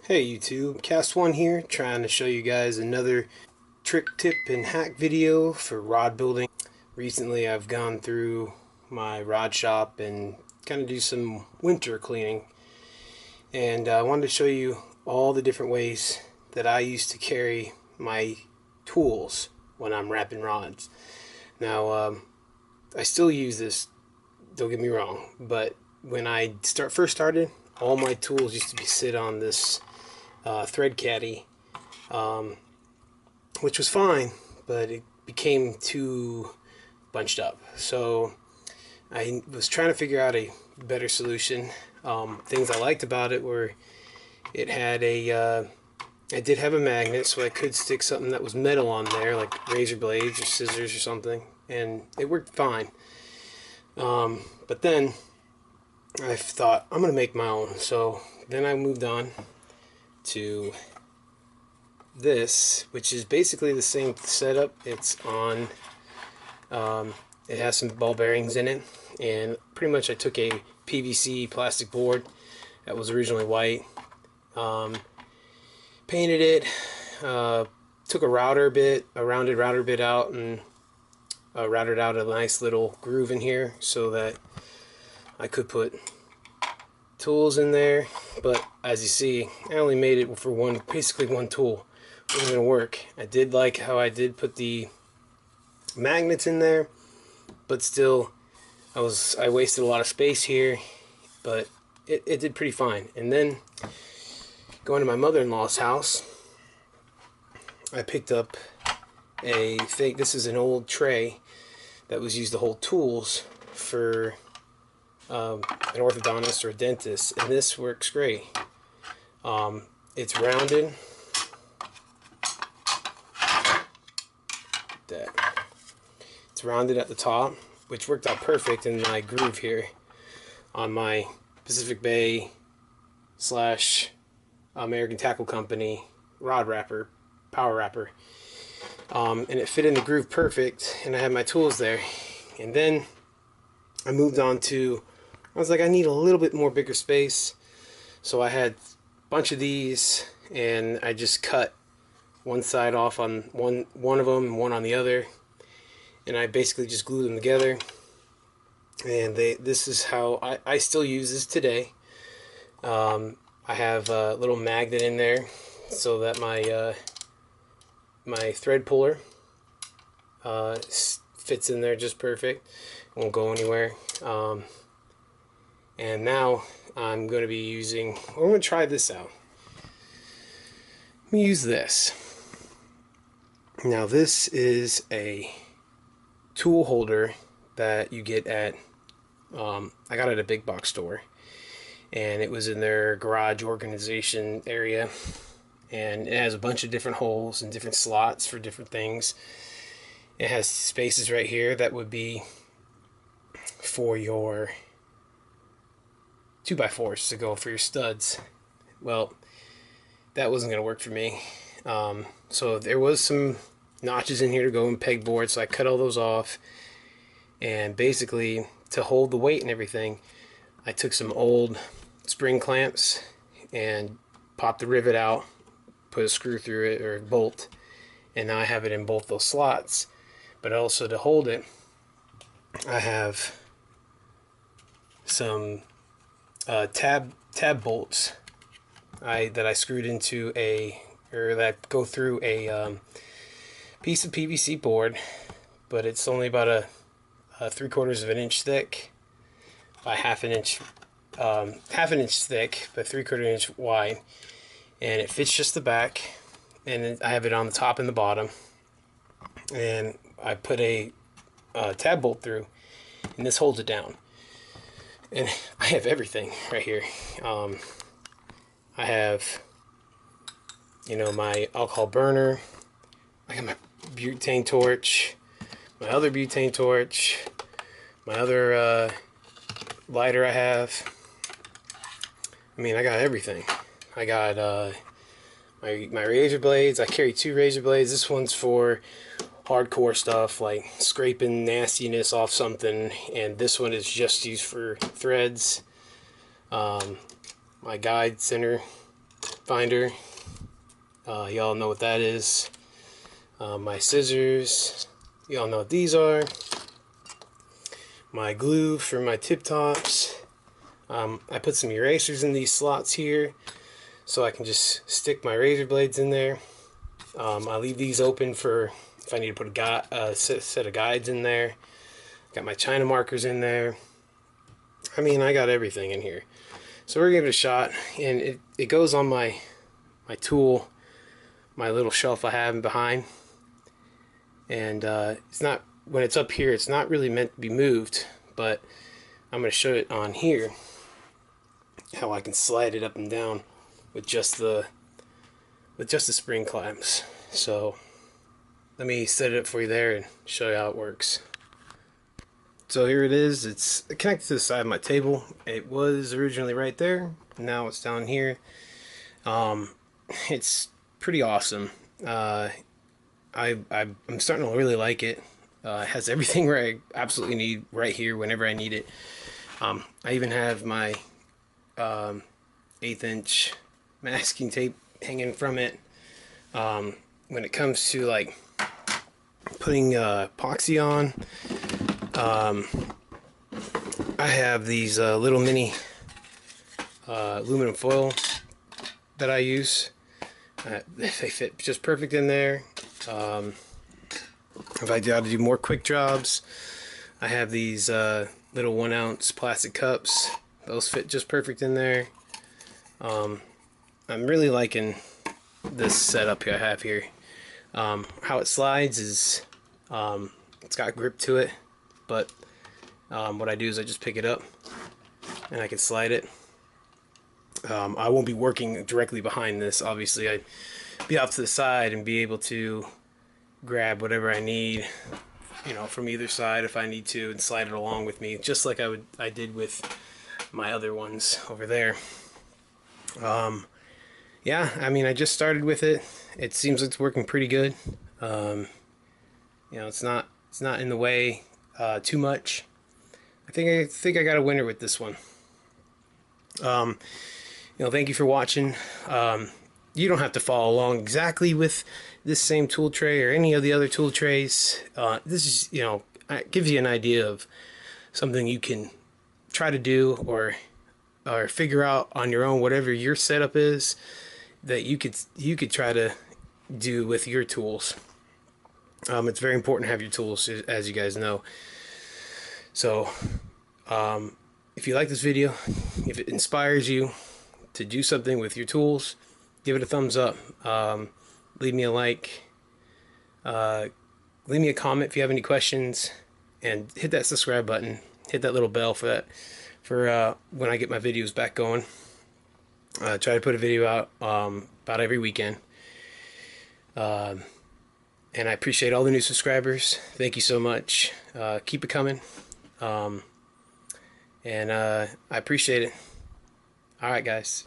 Hey YouTube, casst.one here, trying to show you guys another trick, tip, and hack video for rod building. Recently I've gone through my rod shop and kind of do some winter cleaning, and I wanted to show you all the different ways that I used to carry my tools when I'm wrapping rods. Now I still use this, don't get me wrong, but when I first started, all my tools used to be sit on this thread caddy, which was fine, but it became too bunched up. So I was trying to figure out a better solution. Things I liked about it were it had I did have a magnet, so I could stick something that was metal on there, like razor blades or scissors or something, and it worked fine. But then I thought, I'm gonna make my own. So then I moved on to this, which is basically the same setup. It's on it has some ball bearings in it, and pretty much I took a PVC plastic board that was originally white, painted it, took a rounded router bit out, and routed out a nice little groove in here so that I could put tools in there. But as you see, I only made it for basically one tool. It wasn't gonna work. I did like how I did put the magnets in there, but still I wasted a lot of space here, but it did pretty fine. And then going to my mother-in-law's house, I picked up this is an old tray that was used to hold tools for an orthodontist or a dentist, and this works great. It's rounded. It's rounded at the top, which worked out perfect in my groove here on my Pacific Bay / American Tackle Company rod wrapper, power wrapper. And it fit in the groove perfect, and I had my tools there. And then I moved on to, I was like, I need a little bit more bigger space, so I had a bunch of these, and I just cut one side off on one of them and one on the other, and I basically just glued them together. And this is how I still use this today. I have a little magnet in there so that my thread puller fits in there just perfect, won't go anywhere. And now I'm going to be using, I'm going to try this out. Let me use this. Now this is a tool holder that you get at, I got it at a big box store, and it was in their garage organization area, and it has a bunch of different holes and different slots for different things. It has spaces right here that would be for your 2x4s to go for your studs. Well, that wasn't going to work for me. So there was some notches in here to go in pegboard, so I cut all those off, and basically to hold the weight and everything, I took some old spring clamps and popped the rivet out, put a screw through it or a bolt, and now I have it in both those slots. But also to hold it, I have some tab bolts that I screwed into that go through a piece of PVC board, but it's only about a 3/4 of an inch thick by half an inch thick, but 3/4 inch wide, and it fits just the back, and I have it on the top and the bottom, and I put a tab bolt through, and this holds it down. And I have everything right here. I have, my alcohol burner. I got my butane torch, my other butane torch, my other lighter I have. I mean, I got everything. I got my razor blades. I carry 2 razor blades. This one's for hardcore stuff like scraping nastiness off something, and this one is just used for threads. My guide center finder. Y'all know what that is. My scissors. Y'all know what these are. My glue for my tip tops. I put some erasers in these slots here so I can just stick my razor blades in there. I leave these open for if I need to put a set of guides in there. Got my China markers in there. I mean, I got everything in here. So we're gonna give it a shot, and it goes on my tool, my little shelf I have behind. And it's not, when it's up here, it's not really meant to be moved, but I'm gonna show it on here how I can slide it up and down with just the spring clamps. So let me set it up for you there and show you how it works. So here it is. It's connected to the side of my table. It was originally right there. Now it's down here. It's pretty awesome. I'm starting to really like it. It has everything where I absolutely need right here whenever I need it. I even have my 1/8 inch masking tape hanging from it. When it comes to like putting epoxy on, I have these little mini aluminum foil that I use. They fit just perfect in there. If I got to do more quick jobs, I have these little 1 ounce plastic cups. Those fit just perfect in there. I'm really liking this setup I have here. How it slides is it's got grip to it, but what I do is I just pick it up and I can slide it. I won't be working directly behind this. Obviously, I'd be off to the side and be able to grab whatever I need, you know, from either side if I need to, and slide it along with me, just like I did with my other ones over there. Yeah, I mean, I just started with it. It seems it's working pretty good. You know, it's not in the way too much. I think I got a winner with this one. You know, thank you for watching. You don't have to follow along exactly with this same tool tray or any of the other tool trays. This is, you know, it gives you an idea of something you can try to do or figure out on your own, whatever your setup is, that you could try to do with your tools. It's very important to have your tools, as you guys know. So if you like this video, if it inspires you to do something with your tools, give it a thumbs up. Leave me a like. Leave me a comment if you have any questions, and hit that subscribe button. Hit that little bell for when I get my videos back going. Try to put a video out about every weekend. And I appreciate all the new subscribers. Thank you so much. Keep it coming. And I appreciate it. All right, guys.